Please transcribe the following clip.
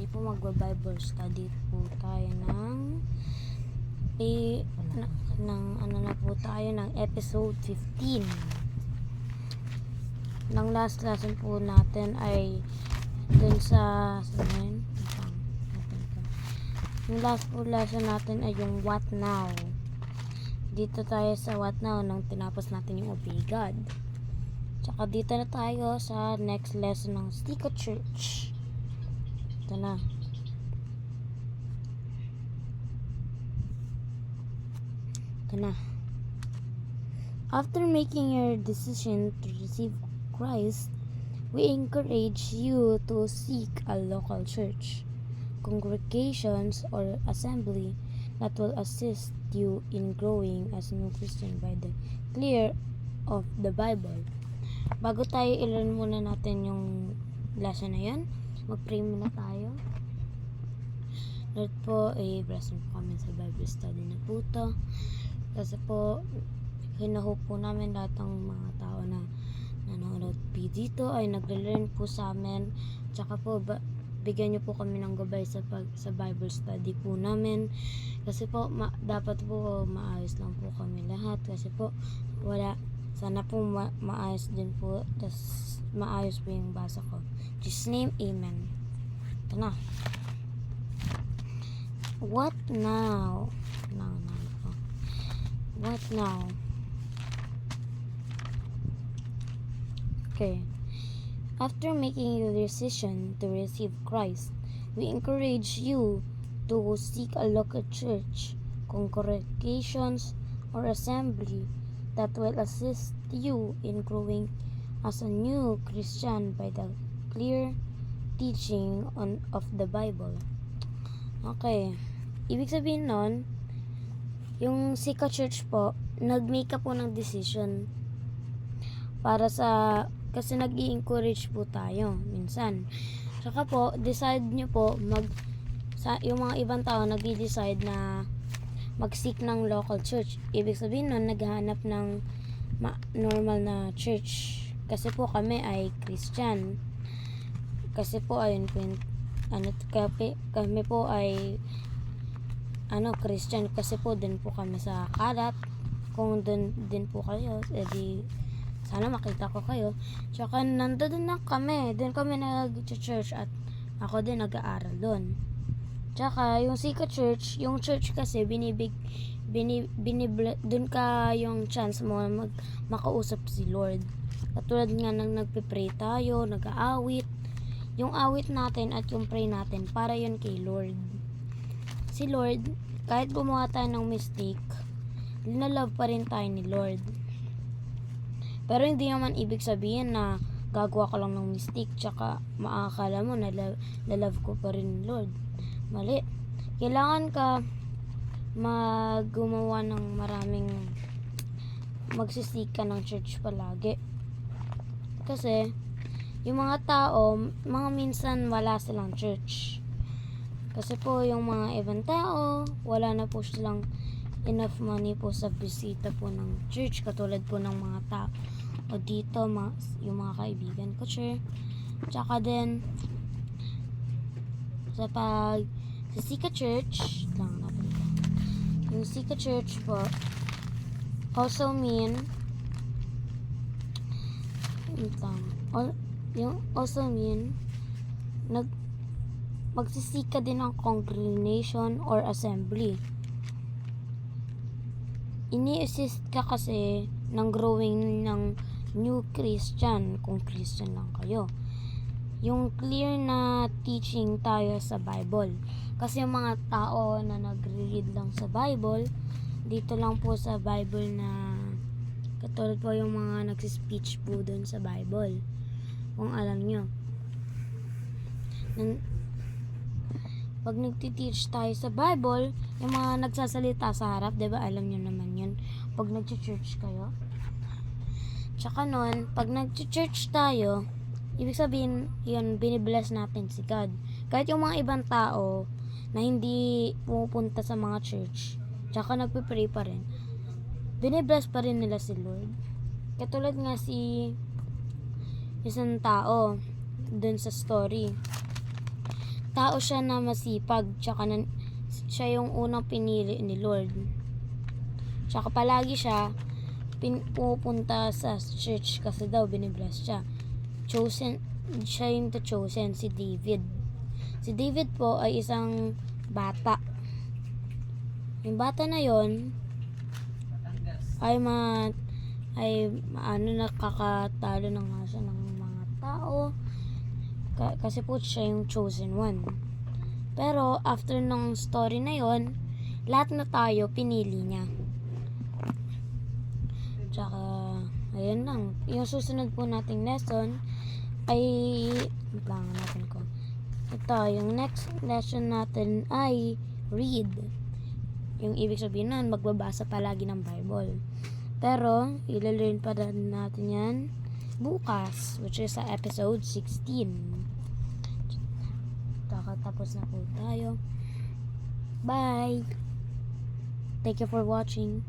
Today po magba-Bible study po tayo ng po tayo ng episode 15. Ng last lesson po natin ay dun sa yung last po lesson natin ay yung what now. Dito tayo sa what now nang tinapos natin yung obey God. Tsaka dito na tayo sa next lesson ng Sika Church. Ito na. After making your decision to receive Christ, we encourage you to seek a local church, congregations, or assembly that will assist you in growing as a new Christian by the clear of the Bible. Bago tayo i-learn muna natin yung lesson na yan, mag-pray muna tayo. Lord po, blessing po kami sa Bible study na po to. Kasi po, hinahope po namin lahat ng mga tao na nanonood po dito ay nagle-learn po sa amin. Tsaka po, bigyan niyo po kami ng gabay sa Bible study po namin. Kasi po, dapat po maayos lang po kami lahat. Kasi po, sana po maayos din po. Tas maayos po yung basa ko. Jesus name, amen. Ito na. What now? What now? Okay. After making your decision to receive Christ, we encourage you to seek a local church, congregations, or assembly that will assist you in growing as a new Christian by the clear teaching of the Bible. Okay. Ibig sabihin nun, yung Sika Church po, nag-make up po ng decision para kasi nag-i-encourage po tayo minsan. Saka po, decide nyo po yung mga ibang tao nag-i-decide na mag-seek ng local church. Ibig sabihin nun, naghahanap ng normal na church. Kasi po kami ay Christian. Kasi po ayun po kami po ay Christian. Kasi po din po kami sa kalat. Kung din po kayo, edi sana makita ko kayo. Tsaka nandun na kami. Doon kami nag-church at ako din nag-aaral doon. Tsaka yung Sika Church, yung church kasi doon ka yung chance mo makausap si Lord. Katulad nga nang nagpe-pray tayo, nag-aawit. Yung awit natin at yung pray natin para yun kay Lord. Si Lord, kahit gumawa tayo ng mistake, linalove pa rin tayo ni Lord. Pero hindi naman ibig sabihin na gagawa ka lang ng mistake tsaka maakala mo na love ko pa rin ni Lord. Mali. Kailangan ka gumawa ng magsisika ng church palagi. Kasi yung mga tao, mga minsan wala silang church. Kasi po yung mga ibang tao, wala na po silang enough money po sa bisita po ng church. Katulad po ng mga tao o dito, yung mga kaibigan ko, sure. Tsaka din sa Sika Church yung Sika Church po also mean magsisika din ng congregation or assembly. Ini-assist ka kasi ng growing ng new Christian kung Christian lang kayo. Yung clear na teaching tayo sa Bible. Kasi yung mga tao na nagre-read lang sa Bible, dito lang po sa Bible na katulad po yung mga nagsispeech po dun sa Bible. Kung alam nyo. Pag nagtiteach tayo sa Bible, yung mga nagsasalita sa harap, diba alam nyo naman yun. Pag nag-church kayo. Tsaka nun, pag nag-church tayo, ibig sabihin, yun, binibless natin si God. Kahit yung mga ibang tao na hindi pumupunta sa mga church, tsaka nagpipray pa rin, binibless pa rin nila si Lord. Katulad nga isang tao dun sa story tao siya na masipag, tsaka siya yung unang pinili ni Lord. Tsaka palagi siya pupunta sa church kasi daw binibless siya. Siya yung chosen, si David. Si David po ay isang bata. Yung bata na yon ay nakakatalo na nga siya ng mga tao. Kasi po siya yung chosen one. Pero after ng story na yon, lahat na tayo pinili niya. Tsaka ayun lang. Yung susunod po nating lesson ay plangan natin ko. Ito, yung next lesson natin ay read. Yung ibig sabihin nun, magbabasa palagi ng Bible. Pero ilalearn pa din natin yan bukas, which is sa episode 16. Kakatapos na po tayo. Bye! Thank you for watching.